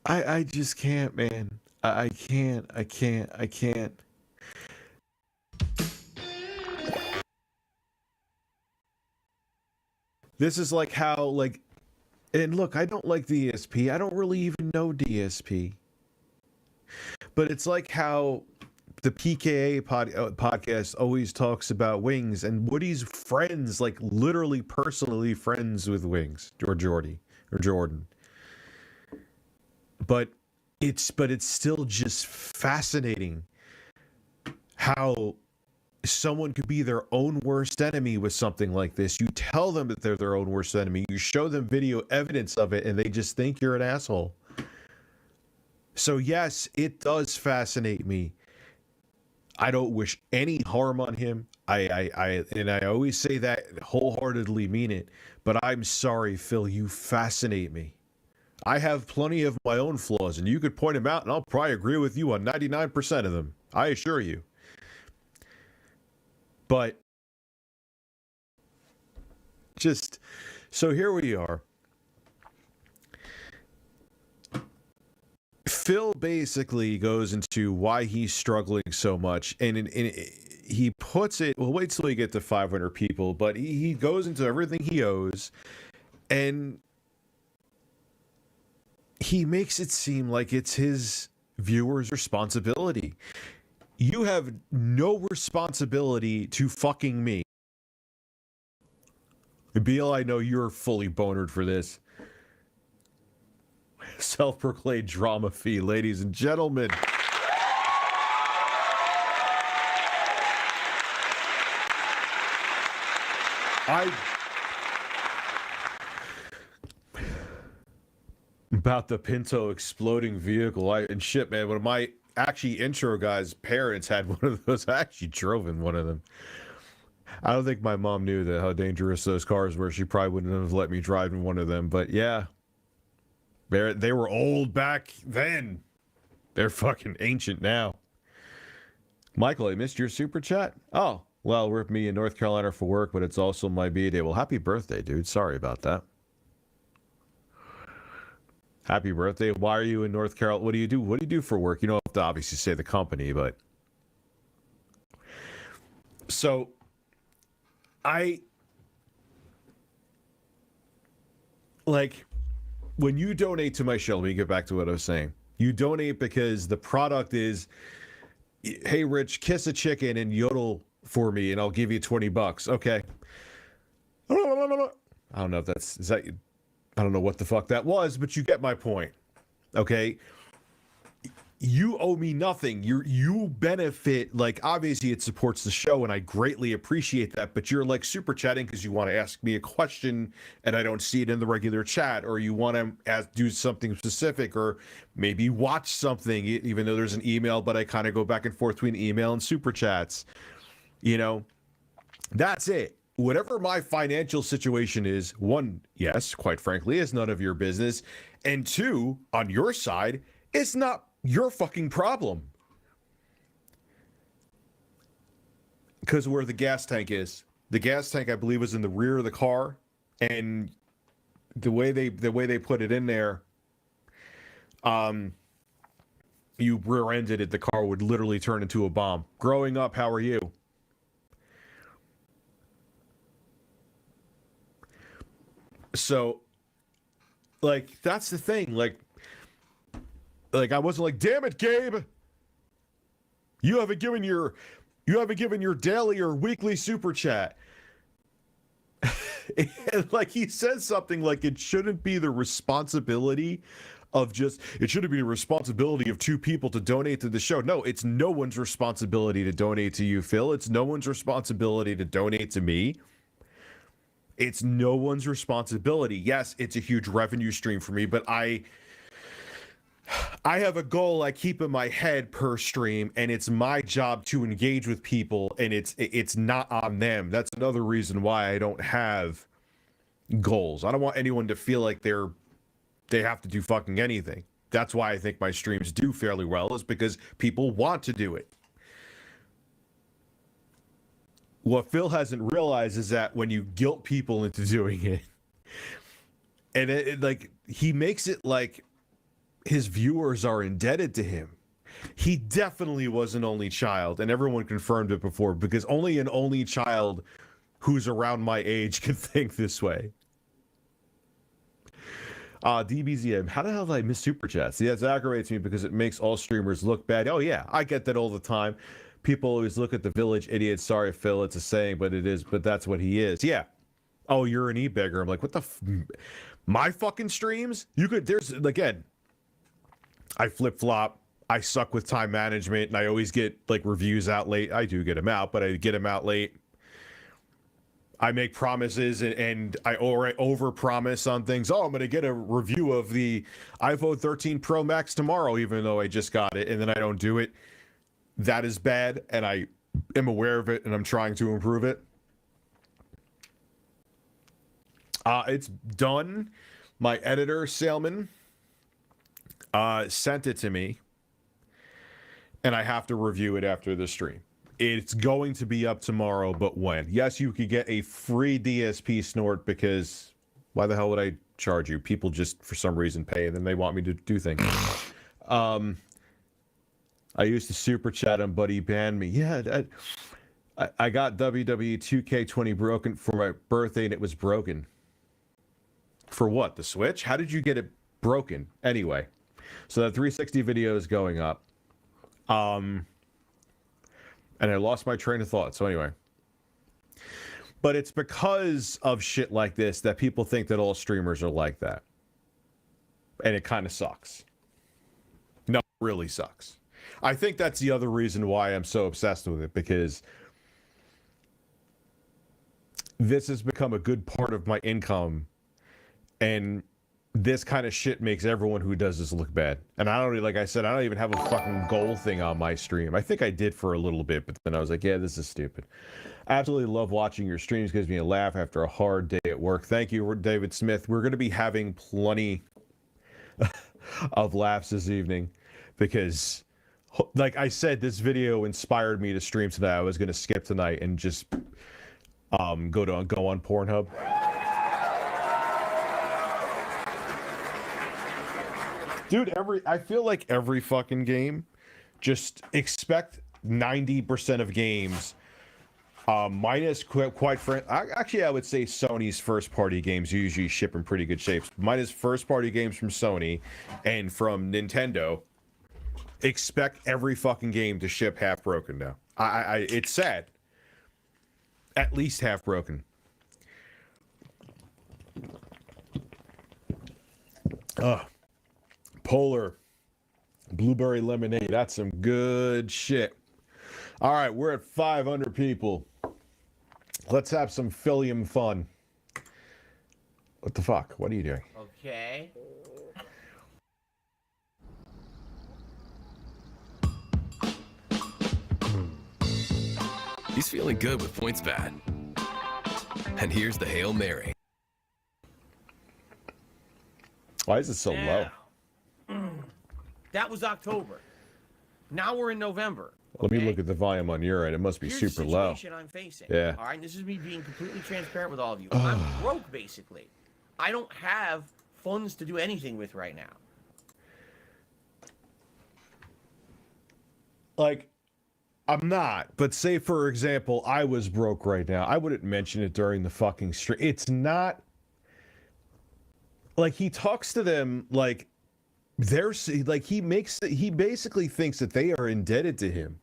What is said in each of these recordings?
I just can't, man. I can't. I can't. I can't. This is like how and look, I don't like the DSP. I don't really even know DSP. But it's like how the podcast always talks about Wings, and Woody's friends, like literally personally friends with Wings or Jordy or Jordan. But it's still just fascinating how someone could be their own worst enemy with something like this. You tell them that they're their own worst enemy. You show them video evidence of it, and they just think you're an asshole. So yes, it does fascinate me. I don't wish any harm on him. I always say that wholeheartedly mean it. But I'm sorry, Phil. You fascinate me. I have plenty of my own flaws, and you could point them out, and I'll probably agree with you on 99% of them. I assure you. But just so here we are. Phil basically goes into why he's struggling so much, and he puts it, well, wait till we get to 500 people, but he goes into everything he owes, and he makes it seem like it's his viewers' responsibility. You have no responsibility to fucking me. Beal, I know you're fully bonered for this. Self-proclaimed drama fee, ladies and gentlemen. About the Pinto exploding vehicle. And shit, man, one of my actually intro guys' parents had one of those. I actually drove in one of them. I don't think my mom knew that how dangerous those cars were. She probably wouldn't have let me drive in one of them. But yeah, they were old back then. They're fucking ancient now. Michael, I missed your super chat. Oh, well, we're with me in North Carolina for work, but it's also my B-Day. Well, happy birthday, dude. Sorry about that. Happy birthday. Why are you in North Carolina? What do you do? What do you do for work? You don't have to obviously say the company, but... So, like, when you donate to my show, let me get back to what I was saying. You donate because the product is, hey, Rich, kiss a chicken and yodel for me, and I'll give you $20. Okay. I don't know if I don't know what the fuck that was, but you get my point. Okay? You owe me nothing. You benefit, like, obviously it supports the show, and I greatly appreciate that, but you're, like, super chatting because you want to ask me a question, and I don't see it in the regular chat, or you want to do something specific, or maybe watch something, even though there's an email, but I kind of go back and forth between email and super chats. You know? That's it. Whatever my financial situation is, one, yes, quite frankly, is none of your business, and two, on your side, it's not your fucking problem. Because where the gas tank is. The gas tank, I believe, is in the rear of the car, and the way they put it in there, you rear-ended it, the car would literally turn into a bomb. Growing up, how are you? So, like, that's the thing. Like, I wasn't like, damn it, Gabe, you haven't given your daily or weekly super chat. And like, he says something like, it shouldn't be the responsibility of it shouldn't be the responsibility of two people to donate to the show. No, it's no one's responsibility to donate to you, Phil. It's no one's responsibility to donate to me. It's no one's responsibility. Yes, it's a huge revenue stream for me, but I have a goal I keep in my head per stream, and it's my job to engage with people, and it's not on them. That's another reason why I don't have goals. I don't want anyone to feel like they have to do fucking anything. That's why I think my streams do fairly well, is because people want to do it. What Phil hasn't realized is that when you guilt people into doing it, and it like, he makes it like his viewers are indebted to him. He definitely was an only child, and everyone confirmed it before, because only an only child who's around my age can think this way. DBZM, how the hell did I miss super chats? Yeah, it aggravates me because it makes all streamers look bad. Oh yeah, I get that all the time. People always look at the village idiot. Sorry, Phil, it's a saying, but that's what he is. Yeah. Oh, you're an e-beggar. I'm like, what the my fucking streams? Again, I flip-flop. I suck with time management, and I always get, like, reviews out late. I do get them out, but I get them out late. I make promises, and I over-promise on things. Oh, I'm going to get a review of the iPhone 13 Pro Max tomorrow, even though I just got it, and then I don't do it. That is bad, and I am aware of it, and I'm trying to improve it. It's done. My editor, Salman, sent it to me, and I have to review it after the stream. It's going to be up tomorrow, but when? Yes, you could get a free DSP snort, because why the hell would I charge you? People just, for some reason, pay, and then they want me to do things. I used to super chat him, but he banned me. Yeah, I got WWE 2K20 broken for my birthday, and it was broken. For what? The Switch? How did you get it broken? Anyway, so that 360 video is going up. And I lost my train of thought. So anyway. But it's because of shit like this that people think that all streamers are like that. And it kind of sucks. No, it really sucks. I think that's the other reason why I'm so obsessed with it, because this has become a good part of my income, and this kind of shit makes everyone who does this look bad. And I don't really, like I said, I don't even have a fucking goal thing on my stream. I think I did for a little bit, but then I was like, yeah, this is stupid. I absolutely love watching your streams. Gives me a laugh after a hard day at work. Thank you, David Smith. We're going to be having plenty of laughs this evening because, like I said, this video inspired me to stream tonight. I was going to skip tonight and just go on Pornhub. Dude, I feel like every fucking game, just expect 90% of games, minus quite frankly, actually I would say Sony's first party games usually ship in pretty good shape. Minus first party games from Sony and from Nintendo, expect every fucking game to ship half broken now. It's sad. At least half broken. Polar blueberry lemonade. That's some good shit. All right, we're at 500 people. Let's have some Philium fun. What the fuck? What are you doing? Okay. He's feeling good with PointsBet. And here's the Hail Mary. Why is it so low? That was October. Now we're in November. Let me look at the volume on your end. It must be super low. Here's the situation I'm facing. Yeah. All right, this is me being completely transparent with all of you. I'm broke, basically. I don't have funds to do anything with right now. Like, I'm not. But say, for example, I was broke right now. I wouldn't mention it during the fucking stream. It's not... Like, he talks to them like... he basically thinks that they are indebted to him.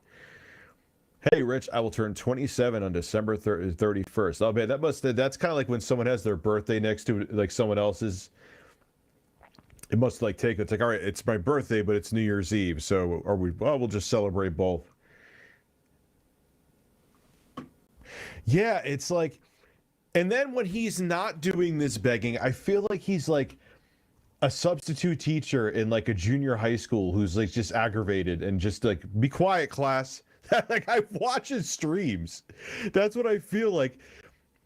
Hey, Rich, I will turn 27 on December 31st. Oh, man, that's kind of like when someone has their birthday next to like someone else's. It must like it's like, all right, it's my birthday, but it's New Year's Eve. So we'll just celebrate both. Yeah, it's like, and then when he's not doing this begging, I feel like he's like a substitute teacher in like a junior high school who's like just aggravated and just like, be quiet, class. Like, I watch his streams. That's what I feel like.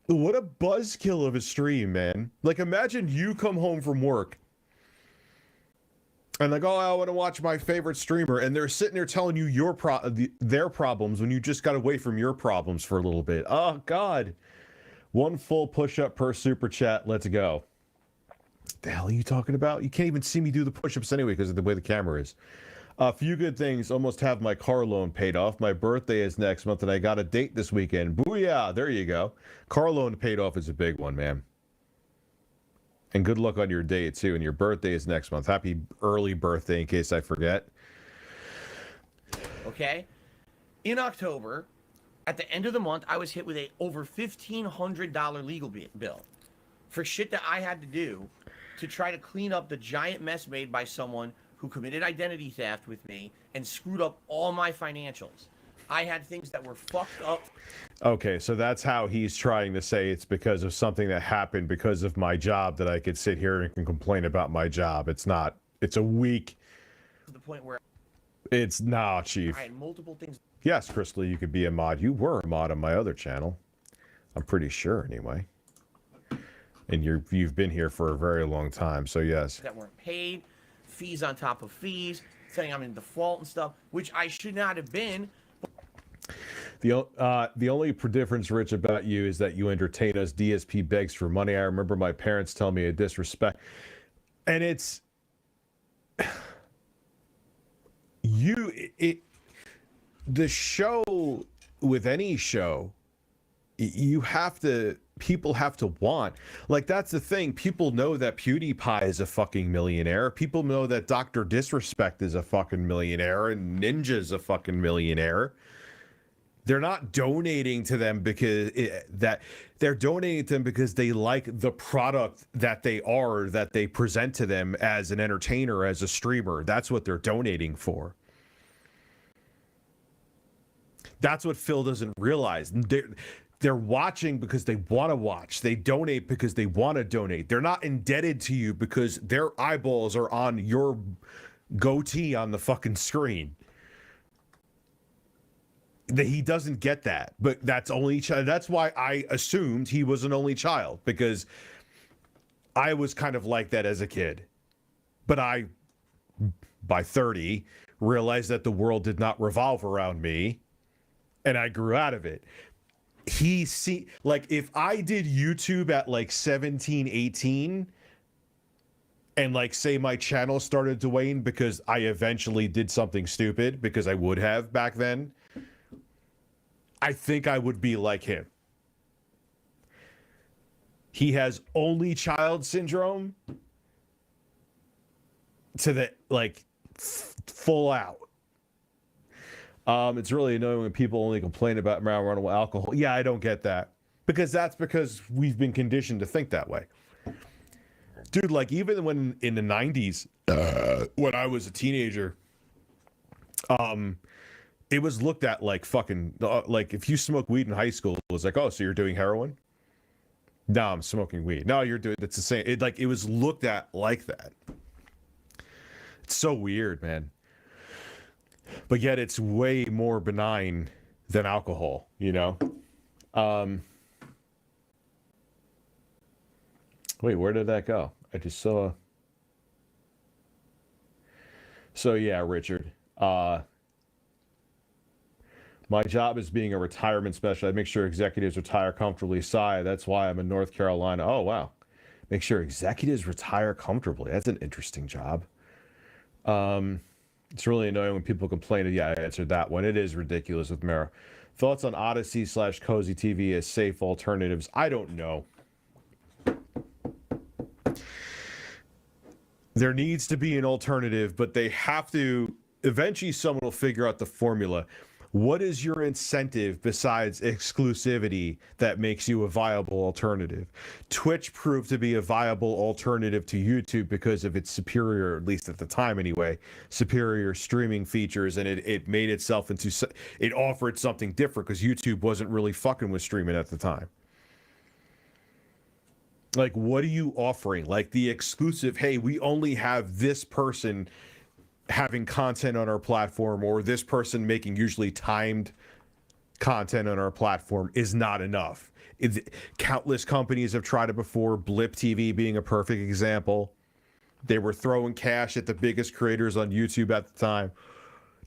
What a buzzkill of a stream, man. Like, imagine you come home from work and like, oh, I want to watch my favorite streamer, and they're sitting there telling you their problems when you just got away from your problems for a little bit. Oh, God. One full push-up per super chat. Let's go. The hell are you talking about? You can't even see me do the push-ups anyway because of the way the camera is. A few good things. Almost have my car loan paid off. My birthday is next month, and I got a date this weekend. Booyah! There you go. Car loan paid off is a big one, man. And good luck on your date, too. And your birthday is next month. Happy early birthday, in case I forget. Okay? In October, at the end of the month, I was hit with a over $1,500 legal bill for shit that I had to do to try to clean up the giant mess made by someone who committed identity theft with me and screwed up all my financials. I had things that were fucked up. Okay, so that's how he's trying to say it's because of something that happened because of my job that I could sit here and can complain about my job. It's not. It's a weak. To the point where it's nah, Chief. I had multiple things. Yes, Crystal, you could be a mod. You were a mod on my other channel. I'm pretty sure, anyway. And you've been here for a very long time, so yes. That weren't paid. Fees on top of fees, saying I'm in default and stuff, which I should not have been. The only difference, Rich, about you is that you entertain us. DSP begs for money. I remember my parents telling me a disrespect, and it's the show with any show. People have to want. Like, that's the thing. People know that PewDiePie is a fucking millionaire. People know that Dr. Disrespect is a fucking millionaire and Ninja's a fucking millionaire. They're not donating to them because they're donating to them because they like the product that they present to them as an entertainer, as a streamer. That's what they're donating for. That's what Phil doesn't realize. They're watching because they want to watch. They donate because they want to donate. They're not indebted to you because their eyeballs are on your goatee on the fucking screen. He doesn't get that, but that's why I assumed he was an only child, because I was kind of like that as a kid. But I, by 30, realized that the world did not revolve around me, and I grew out of it. If I did YouTube at like 17, 18, and like say my channel started to wane because I eventually did something stupid, because I would have back then, I think I would be like him. He has only child syndrome to the full out. It's really annoying when people only complain about marijuana or alcohol. Yeah, I don't get that, because we've been conditioned to think that way. Dude, like even when in the 90s, when I was a teenager, it was looked at like fucking, like if you smoke weed in high school, it was like, oh, so you're doing heroin? No, I'm smoking weed. No, it's the same. It was looked at like that. It's so weird, man. But yet it's way more benign than alcohol, you know? Wait, where did that go? I just saw. So yeah, Richard. My job is being a retirement specialist. I make sure executives retire comfortably. That's why I'm in North Carolina. Oh, wow. Make sure executives retire comfortably. That's an interesting job. It's really annoying when people complain. Yeah, I answered that one. It is ridiculous with Mara. Thoughts on Odyssey/Cozy TV as safe alternatives? I don't know. There needs to be an alternative, but they have to. Eventually, someone will figure out the formula. What is your incentive besides exclusivity that makes you a viable alternative? Twitch proved to be a viable alternative to YouTube because of its superior, at least at the time anyway, superior streaming features, and it made itself into, it offered something different because YouTube wasn't really fucking with streaming at the time. Like, what are you offering? Like the exclusive, hey, we only have this person having content on our platform, or this person making usually timed content on our platform is not enough. Countless companies have tried it before, Blip TV being a perfect example. They were throwing cash at the biggest creators on YouTube at the time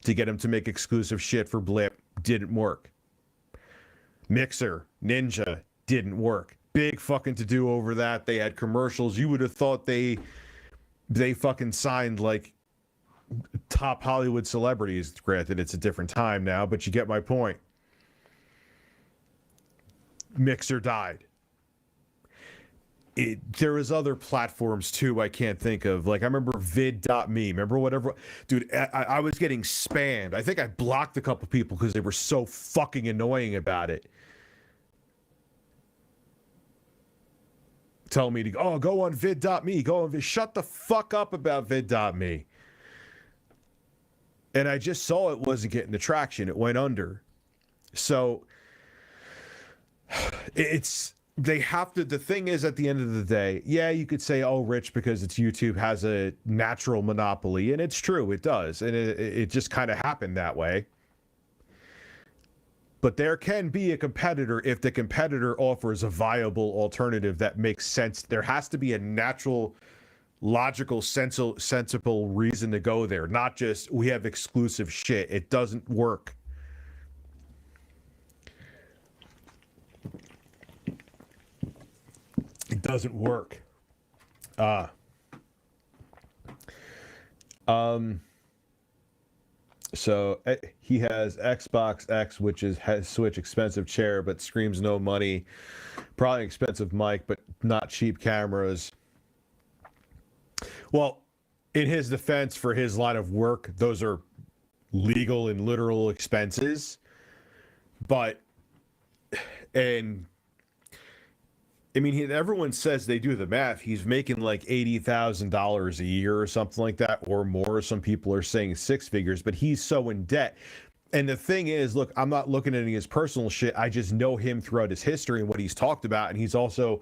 to get them to make exclusive shit for Blip. Didn't work. Mixer, Ninja, didn't work. Big fucking to do over that. They had commercials. You would have thought they fucking signed like top Hollywood celebrities. Granted, it's a different time now, but you get my point. Mixer died. There was other platforms too I can't think of. Like I remember vid.me. Remember whatever? Dude, I was getting spammed. I think I blocked a couple people because they were so fucking annoying about it. Telling me to go on vid.me. Shut the fuck up about vid.me. And I just saw it wasn't getting the traction. It went under. So they have to, the thing is, at the end of the day, yeah, you could say, oh, Rich, because it's YouTube has a natural monopoly. And it's true, it does. And it just kind of happened that way. But there can be a competitor if the competitor offers a viable alternative that makes sense. There has to be a natural, logical, sensible reason to go there. Not just, we have exclusive shit. It doesn't work. It doesn't work. So he has Xbox X, which has Switch, expensive chair, but screams no money. Probably expensive mic, but not cheap cameras. Well, in his defense, for his line of work, those are legal and literal expenses. But, and I mean, everyone says they do the math. He's making like $80,000 a year or something like that, or more. Some people are saying six figures, but he's so in debt. And the thing is, look, I'm not looking at any of his personal shit. I just know him throughout his history and what he's talked about. And he's also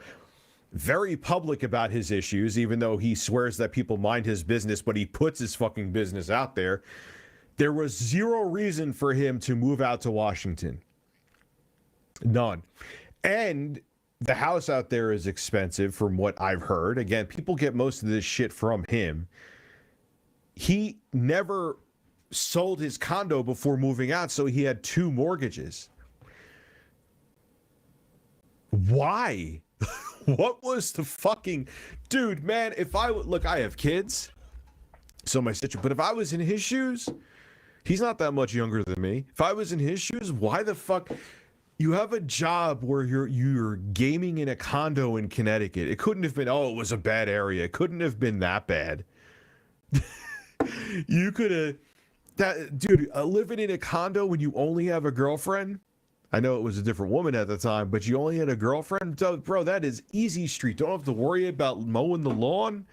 very public about his issues, even though he swears that people mind his business, but he puts his fucking business out there. There was zero reason for him to move out to Washington. None. And the house out there is expensive from what I've heard. Again, people get most of this shit from him. He never sold his condo before moving out, so he had two mortgages. Why? What was the fucking... Dude, man, if I... Look, I have kids, so my sister... But if I was in his shoes, he's not that much younger than me. If I was in his shoes, why the fuck... You have a job where you're gaming in a condo in Connecticut. It couldn't have been, oh, it was a bad area. It couldn't have been that bad. You could have, that dude, living in a condo when you only have a girlfriend. I know it was a different woman at the time, but you only had a girlfriend. Bro, that is easy street. Don't have to worry about mowing the lawn.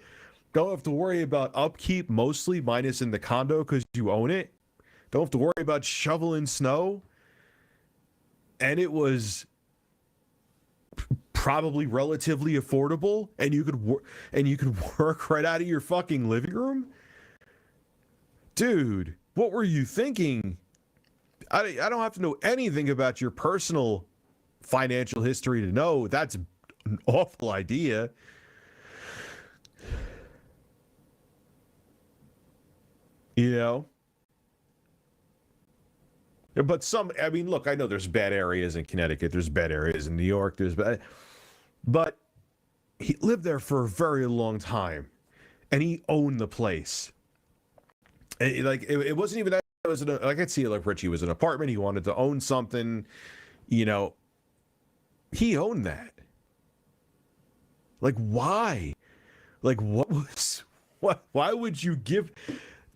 Don't have to worry about upkeep, mostly minus in the condo because you own it. Don't have to worry about shoveling snow. And it was probably relatively affordable, and you could work right out of your fucking living room. Dude, what were you thinking? I don't have to know anything about your personal financial history to know that's an awful idea. You know? But I mean, look, I know there's bad areas in Connecticut. There's bad areas in New York. But he lived there for a very long time, and he owned the place. And it wasn't even that. It was like I'd see it like Richie was an apartment. He wanted to own something, you know. He owned that. Like, why? Like, why would you give,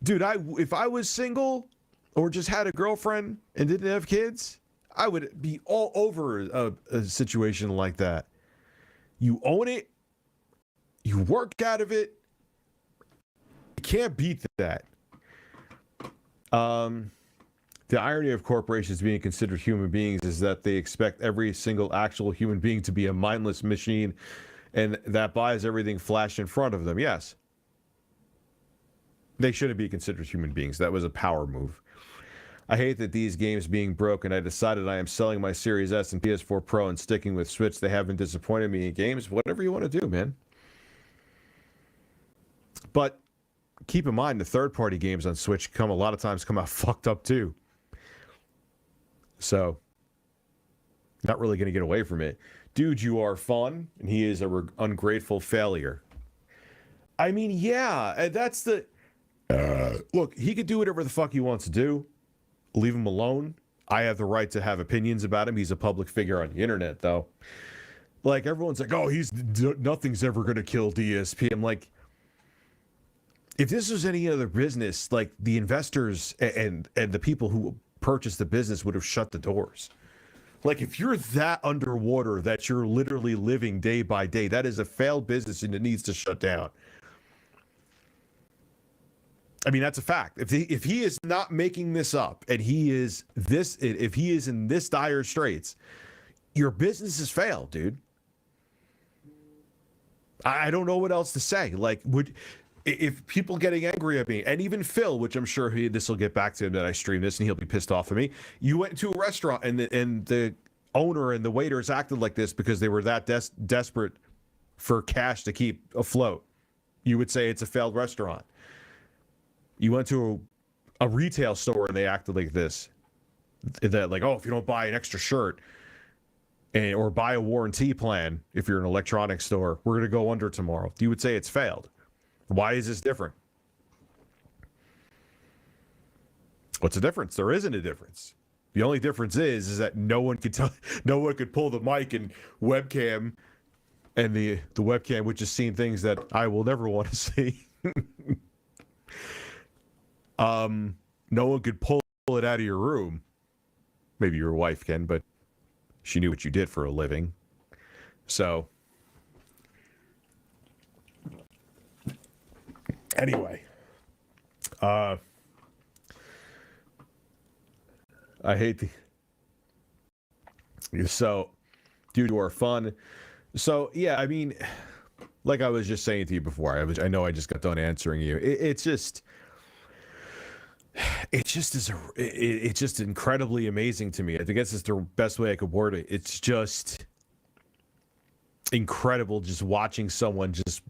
dude? If I was single or just had a girlfriend and didn't have kids, I would be all over a situation like that. You own it. You work out of it. You can't beat that. The irony of corporations being considered human beings is that they expect every single actual human being to be a mindless machine, and that buys everything flashed in front of them. Yes. They shouldn't be considered human beings. That was a power move. I hate that these games being broken. I decided I am selling my Series S and PS4 Pro and sticking with Switch. They haven't disappointed me in games. Whatever you want to do, man. But keep in mind, the third-party games on Switch a lot of times come out fucked up too. So, not really going to get away from it. Dude, you are fun, and he is an ungrateful failure. I mean, yeah, that's the... Look, he could do whatever the fuck he wants to do. Leave him alone. I have the right to have opinions about him. He's a public figure on the internet, though. Like, everyone's like, oh, nothing's ever going to kill DSP. I'm like, if this was any other business, like, the investors and the people who purchased the business would have shut the doors. Like, if you're that underwater that you're literally living day by day, that is a failed business and it needs to shut down. I mean, that's a fact. If he is not making this up and if he is in this dire straits, your business has failed, dude. I don't know what else to say. Like, if people getting angry at me, and even Phil, which I'm sure this will get back to him that I stream this and he'll be pissed off at me. You went to a restaurant and the owner and the waiters acted like this because they were that desperate for cash to keep afloat. You would say it's a failed restaurant. You went to a retail store and they acted like this. That like, oh, if you don't buy an extra shirt or buy a warranty plan, if you're an electronics store, we're going to go under tomorrow. You would say it's failed. Why is this different? What's the difference? There isn't a difference. The only difference is that no one could pull the mic and webcam, and the webcam would just see things that I will never want to see. No one could pull it out of your room. Maybe your wife can, but she knew what you did for a living. So, anyway, I hate so due to our fun. So yeah, I mean, like I was just saying to you before, I know I just got done answering you. It's just incredibly amazing to me. I think that's the best way I could word it. It's just incredible just watching someone just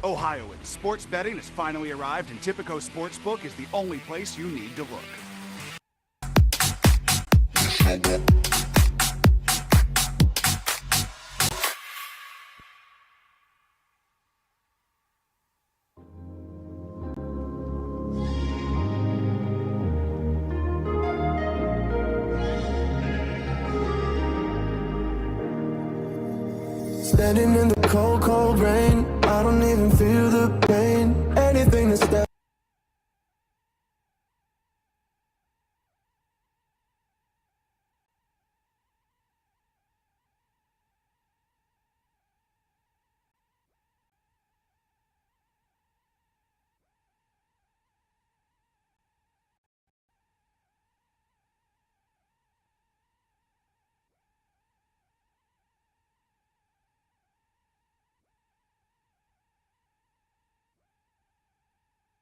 Ohioans, sports betting has finally arrived, and Tipico Sportsbook is the only place you need to look. Standing in the cold, cold rain, I don't even feel the pain. Anything to stop.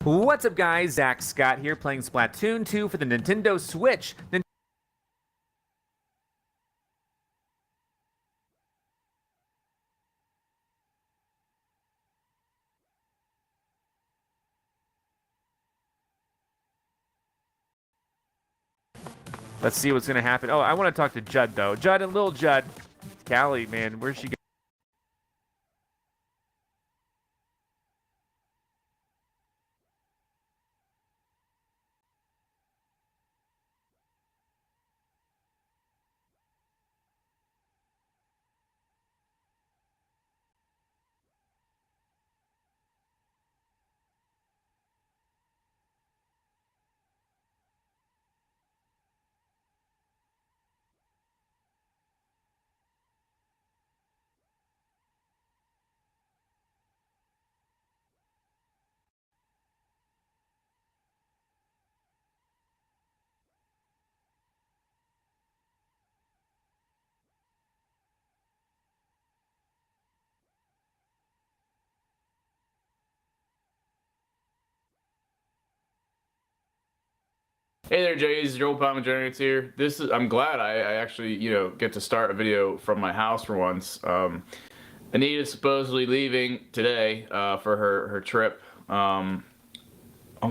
What's up, guys? Zach Scott here, playing Splatoon 2 for the Nintendo Switch. Let's see what's going to happen. Oh, I want to talk to Judd, though. Judd and Lil Judd. Callie, man, where's she going? Hey there, Jays. Joel Palmer Generates here. I'm glad I actually, get to start a video from my house for once. Anita's supposedly leaving today for her trip. Uncle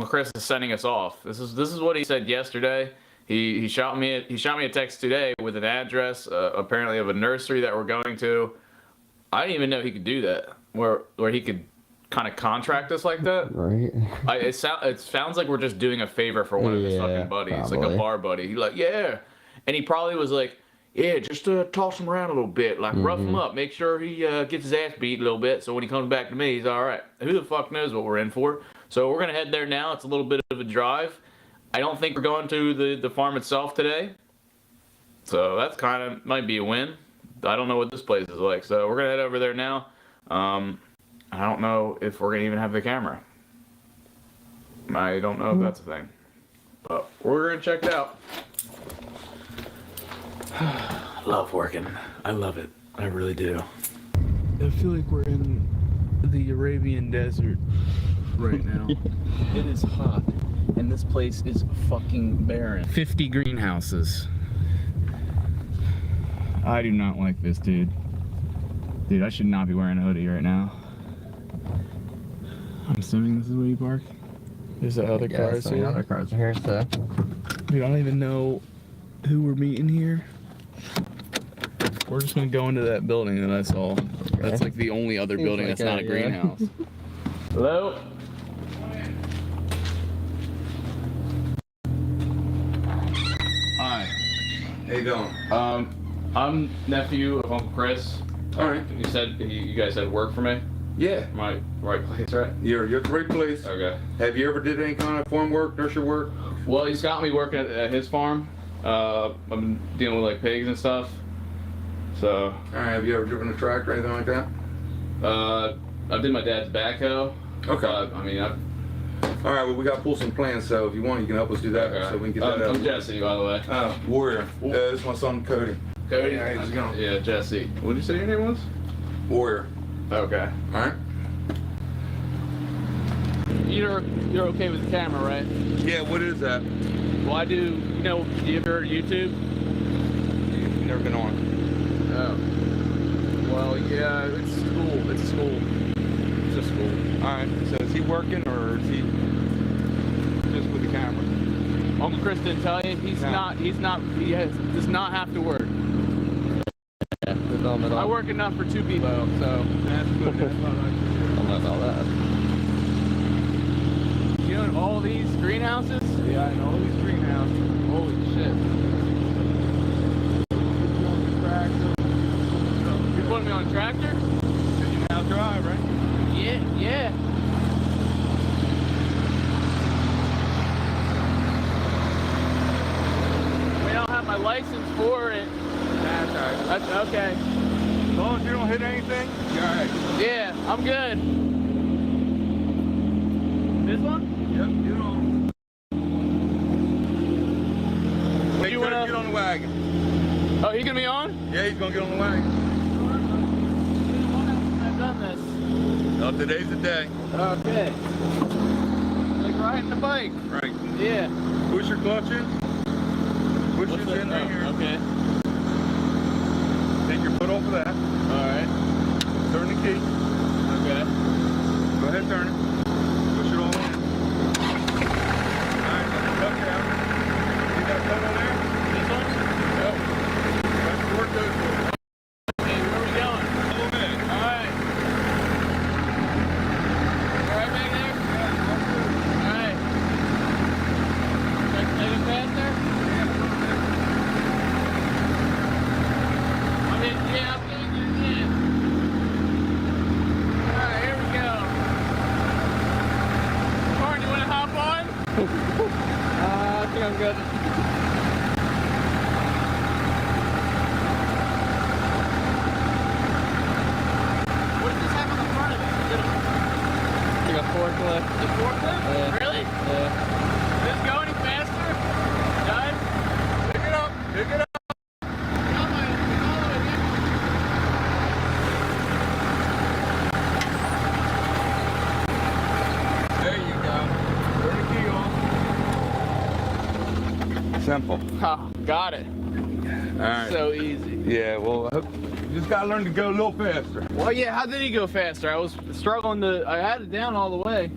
Chris is sending us off. This is what he said yesterday. He shot me a text today with an address, apparently of a nursery that we're going to. I didn't even know he could do that, where he could kind of contract us like that. Right. It sounds like we're just doing a favor for one of his fucking buddies, probably. like a bar buddy. He's like, yeah, and he probably was like, yeah, just toss him around a little bit, like rough him up, make sure he gets his ass beat a little bit, so when he comes back to me, he's all right. Who the fuck knows what we're in for? So we're gonna head there now. It's a little bit of a drive. I don't think we're going to the farm itself today, so that's kind of might be a win. I don't know what this place is like, so we're gonna head over there now. I don't know if we're gonna even have the camera. I don't know if that's a thing, but we're gonna check it out. I love working. I love it. I really do. I feel like we're in the Arabian desert right now. It is hot, and this place is fucking barren. 50 greenhouses. I do not like this, dude. Dude, I should not be wearing a hoodie right now. I'm assuming this is where you park. There's the other cars here. Other cars are here, so. Dude, I don't even know who we're meeting here. We're just gonna go into that building that I saw. Okay. That's like the only other building that's not a greenhouse. Hello? Hi. How you doing? I'm nephew of Uncle Chris. All right. You said you guys had work for me? Yeah. My right place, right? You're at the right place. Okay. Have you ever did any kind of farm work, nursery work? Well, he's got me working at his farm. I've been dealing with like pigs and stuff. So. All right. Have you ever driven a tractor or anything like that? I did my dad's backhoe. Okay. I mean, all right. Well, we got to pull some plans, so if you want, you can help us do that, okay. so we can get that out. I'm Jesse, by the way. Warrior. this is my son, Cody. Cody. Yeah, how's it going? Yeah, Jesse. What did you say your name was? Warrior. Okay. All right. You're okay with the camera, right? Yeah. What is that? Well, I do. Do you ever heard of YouTube? You've never been on. Oh. Well, yeah, it's school. It's a school. It's a All right. So is he working or is he just with the camera? Uncle Chris didn't tell you? He does not have to work. I work enough for 2 people, so. That's good. That's what I like to hear. I don't know about that. You own all these greenhouses? Yeah, I know these greenhouses. Holy shit. You putting me on a tractor? You now drive, right? Yeah. I don't have my license for it. That's all right. That's okay. As long as you don't hit anything, you're all right. Yeah, I'm good. This one? Yep, you don't. Hey, you Kurt, wanna- get on the wagon. Oh, he gonna be on? Yeah, he's gonna get on the wagon. I've done this. No, today's the day. Okay. Like riding a bike. Right. Yeah. Push your clutch in. Push your in right here. Okay. Take your foot off of that. Alright. Turn the key. Okay. Go ahead, turn it. Push it all in. Alright, let the clutch out. See that pedal there? This one? Yep. That's the work goes for. Hey, where are we going? Follow me. Alright. Alright back there? Alright. Take it faster? I'm getting it in. Alright, here we go. Martin, you wanna hop on? I think I'm good. What does this have on the front of it? Is it like a forklift? A forklift? Yeah. Really? Yeah. Does this go any faster? Does? Pick it up. Pick it up. There you go. Turn the key on. Simple. Oh, got it. All right. So easy. Yeah, well, you just gotta learn to go a little faster. Well, yeah, how did he go faster? I was struggling I had it down all the way.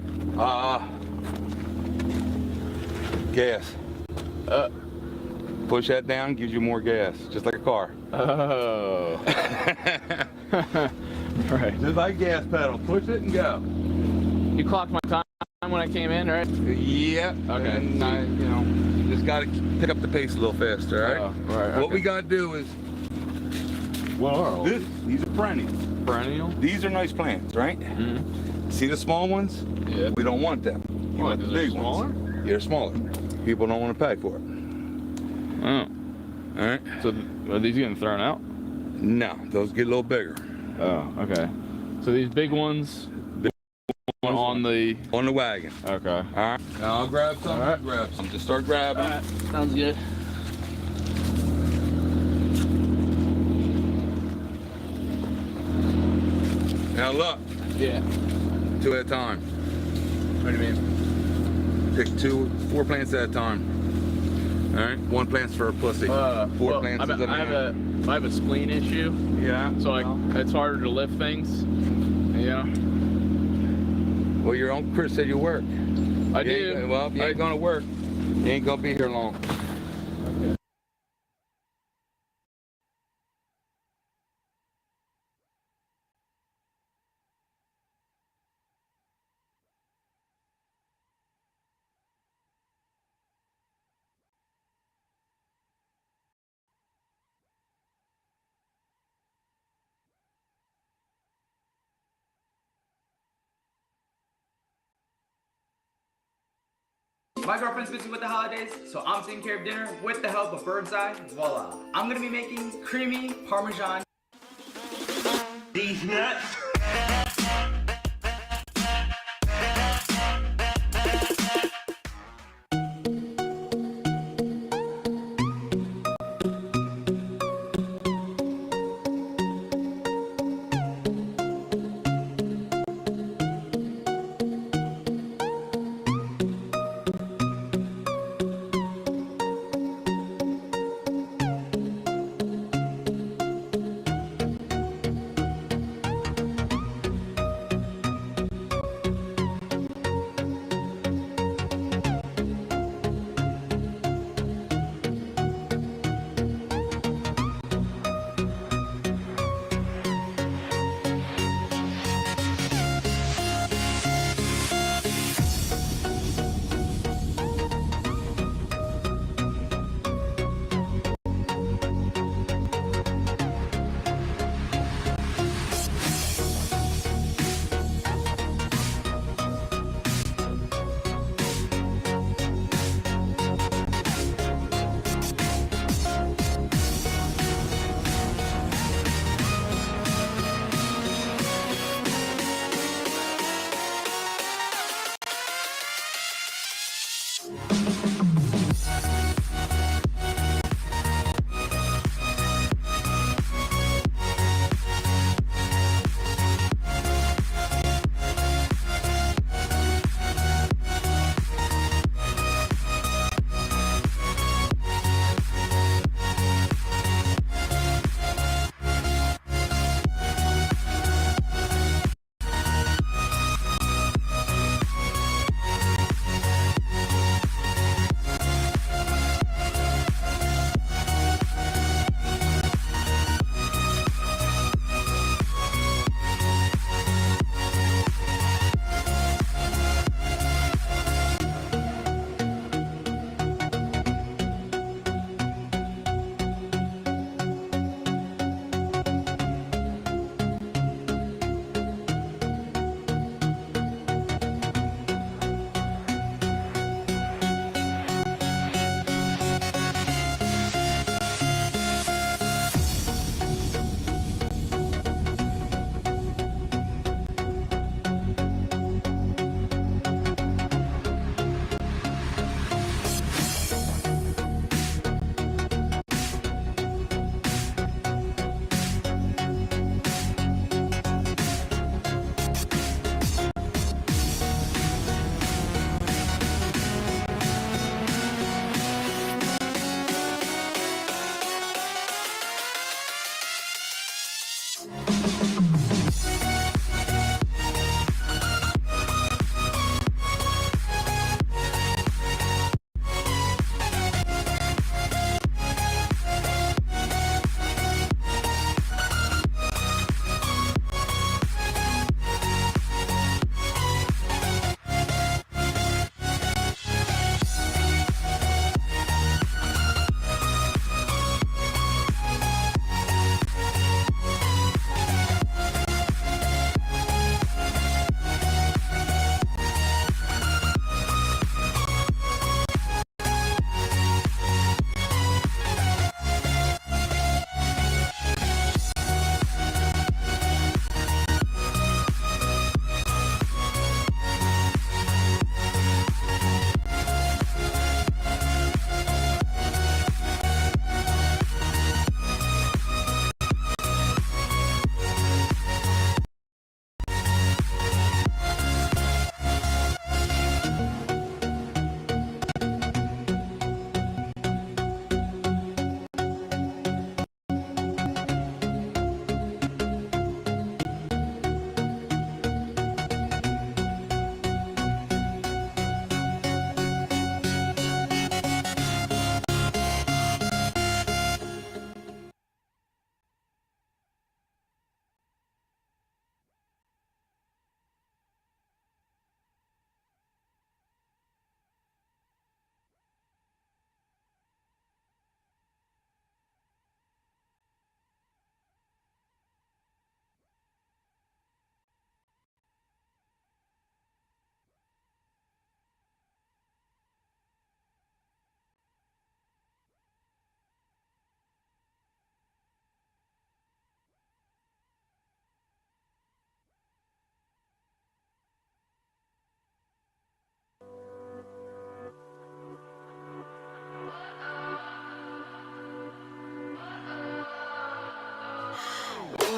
Gas. Push that down, gives you more gas, just like a car. Oh. Right. Just like gas pedal. Push it and go. You clocked my time when I came in, right? Yeah. Okay. And you just gotta pick up the pace a little faster, all right? Oh, right, What okay. we gotta do is, What are these are perennials. perennial? These are nice plants, right? Mm-hmm. See the small ones? Yeah. We don't want them. You Why, want the they're big smaller? ones. Yeah, they're smaller. People don't want to pay for it. Oh. All right? So are these getting thrown out? No, those get a little bigger. Oh, okay. So these big ones on the On the wagon. okay. All right. Now I'll grab some. All right. Grab some. Just start grabbing. Alright, sounds good. Now look, Yeah. 2 at a time. What do you mean? Pick 4 plants at a time. All right. 1 plant's for a pussy. 4 Well, plants is a I man. have a spleen issue, Yeah. so it's harder to lift things. Yeah. Well, your Uncle Chris said you work. I You ain't- do. Well, if you ain't gonna work, you ain't gonna be here long. My girlfriend's busy with the holidays, so I'm taking care of dinner with the help of Birdseye. Voila. I'm gonna be making creamy Parmesan. These nuts.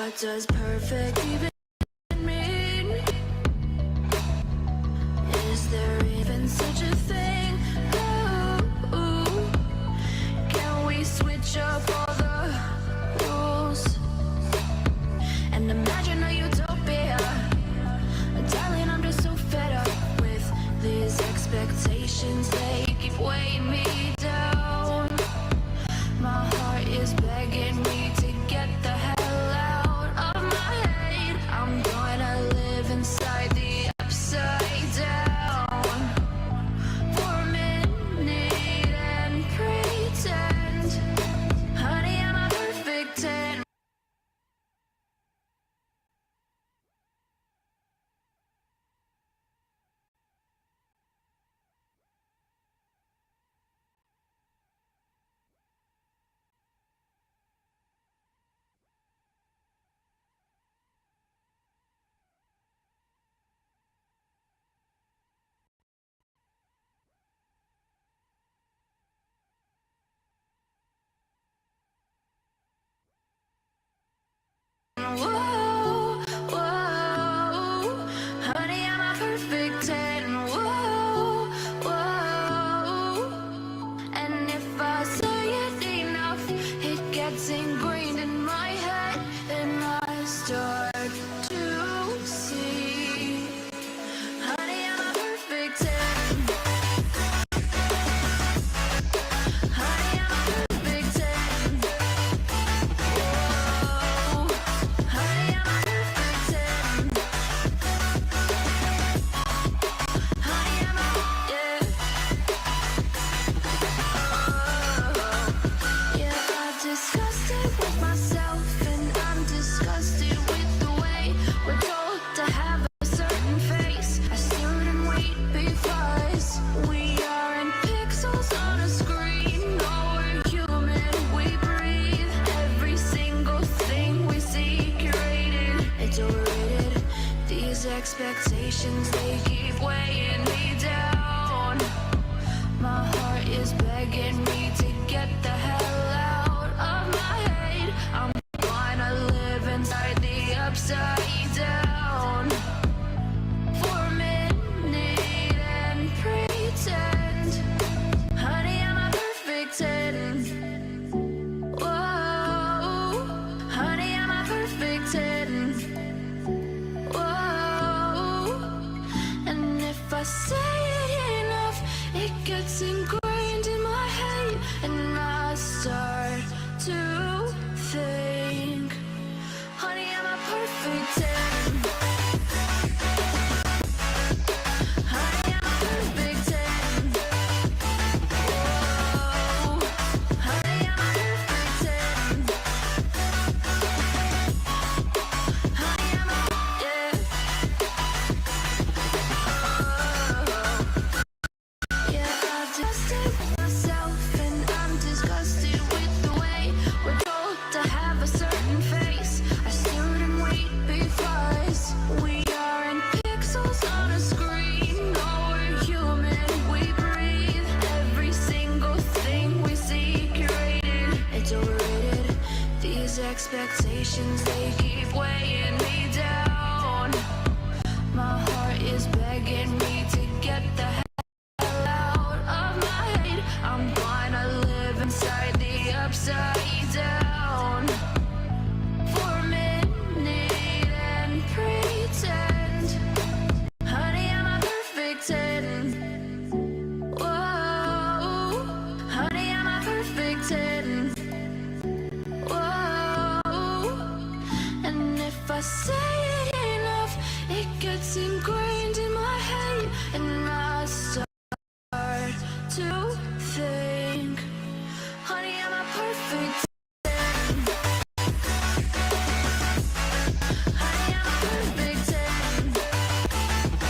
What does perfect even mean? Is there even such a thing? Ooh, can we switch up all the rules and imagine a utopia? Darling, I'm just so fed up with these expectations. They keep weighing me down. My heart is begging me to get the hell out of my head. I'm gonna live inside the upside down for a minute and pretend, honey, I'm a perfect 10. Whoa, whoa, honey, I'm a perfect 10. Whoa, whoa, and if I say it enough, it gets ingrained in my head, and I start to see, honey, I'm a perfect 10. Honey, I'm a perfect 10. Whoa, honey, I'm a perfect 10. Honey, I'm a, yeah. Yeah, I've discussed it with myself, and I'm disgusted with the way we're told to have a certain face, a certain weight, because we aren't pixels on a screen. No, we're human, we breathe. Every single thing we see curated, it's overrated. These expectations, they keep weighing me down. My heart is begging me to get the hell out of my head. I'm gonna live inside the upside down for a minute and pretend, honey, I'm a perfect 10. Whoa, honey, I'm a perfect 10. Whoa, and if I say it enough, it gets ingrained in my head, and I start to think, honey, I'm a perfect 10. Honey, I'm a perfect 10. Whoa, honey, I'm a perfect 10. Honey, I'm a, yeah. Yeah, I've disgusted with myself, and I'm disgusted with the way we're told to have a certain face, a certain weight, because we aren't pixels on a screen. No, we're human, we breathe. Every single thing we see curated, it's overrated. These expectations, they keep weighing me down. My heart is begging me to get the hell out of my head. I'm gonna live inside the upside down for a minute and pretend, honey, I'm a perfect 10. Whoa, honey, I'm a perfect 10. Whoa, and if I say it enough, it gets ingrained in my head, and I start to think, honey, I'm a perfect 10. Honey, I'm a perfect 10.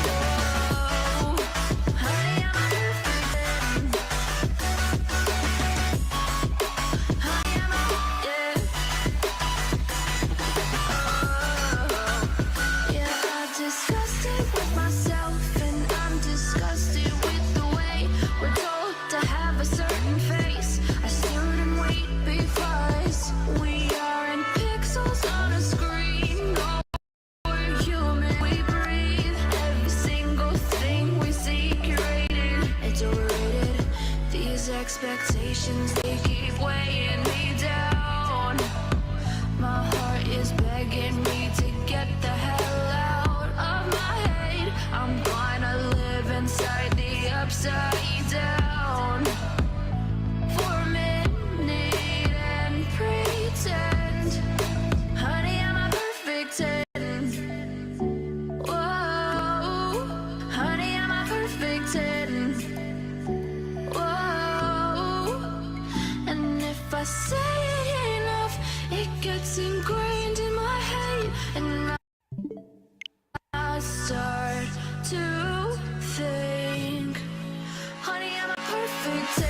Whoa, honey, I'm a perfect 10. Honey, I'm a, yeah. expectations, they keep weighing me down. My heart is begging me to get the hell out of my head. I'm gonna live inside the upside down for a minute and pretend, honey, I'm a perfect 10. Whoa, honey, I'm a perfect 10. Whoa, and if I say it enough, it gets ingrained in my head, and I start to think, honey, I'm a perfect 10.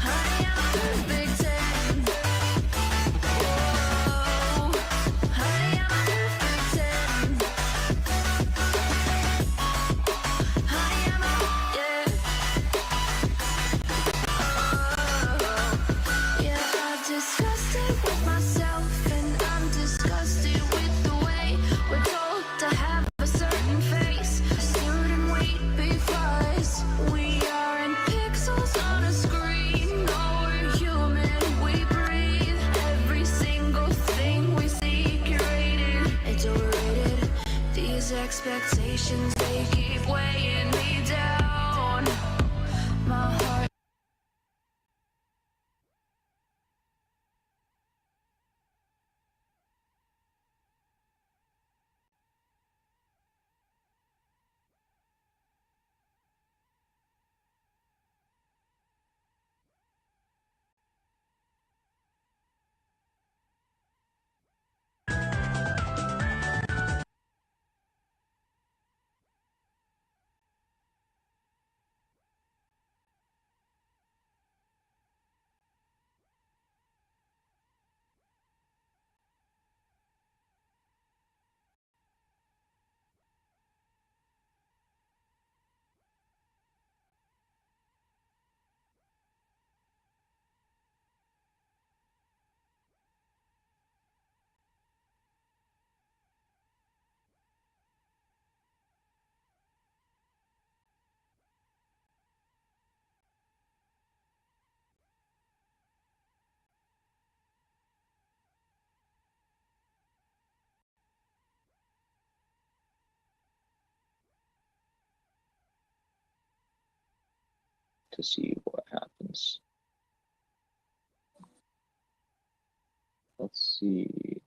Honey, I'm a perfect 10. Whoa, honey, I'm a perfect 10. Honey, I'm a, yeah. Yeah, I've discussed it with myself, and I'm disgusted with the way we're told to have a certain face, a certain weight, because we aren't pixels on a screen. No, we're human, we breathe. Every single thing we see curated, it's overrated. These expectations, they keep weighing me down. My heart. To see what happens. Let's see.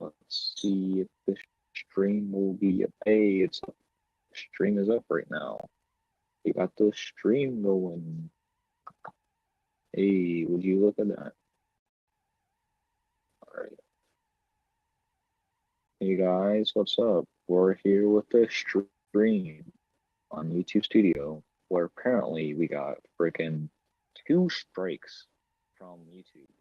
Let's see if the stream will be up. Hey, it's up. Stream is up right now. You got the stream going. Hey, would you look at that? Alright. Hey guys, what's up? We're here with the stream on YouTube Studio, where apparently we got freaking 2 strikes from YouTube.